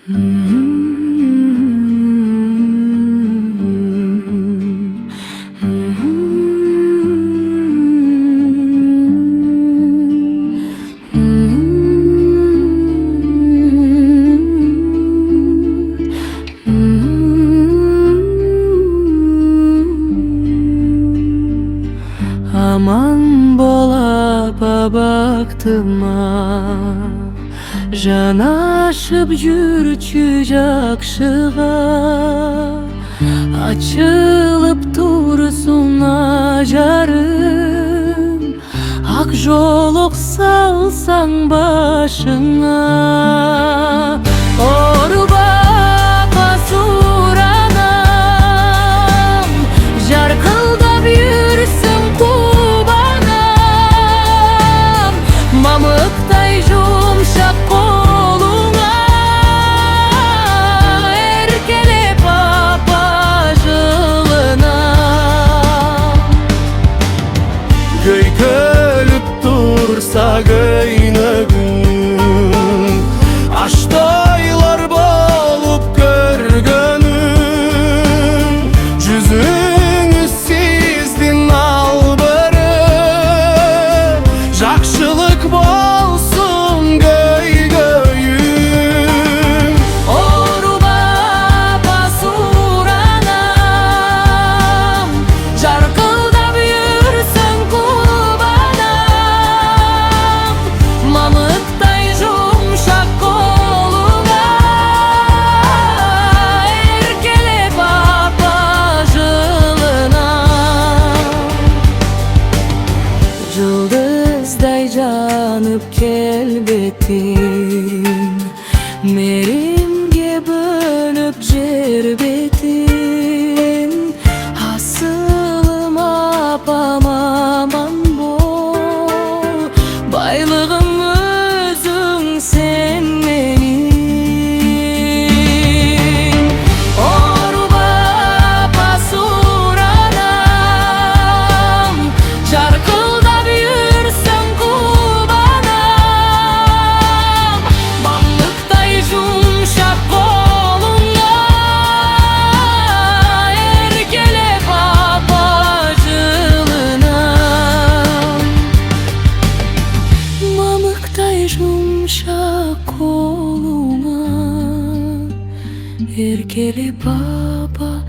Aman bola baktıma Janaşıp yürçü jakşıga Açılıp tursun ajarım Ak joluk salsan başına Orba pasuranam Jarkıldap yürüsün kubanam Mamıktay yumşak koluna Erkelep apajılına Göy kölüp dursa göynögün Aştaylar bolup görgönüm Cüzüңü sizdin albırı Jakşılık bolsun göy göğüm Orba pasuranam Jarkıldap yürüsün kubanam Mamıktay yumşak koluna Erkelep apajılına Yıldızday janıp kelbetin Merimge bölüp jerbetin Hasılım apam aman bol Baylığım özüң sen menin Orba pasuranam Jarkıldap yürüsün kubanam Mamlıktay yumşak koluna Erkelep apajılına Mamıktay yumşak koluna Erkelep apajılına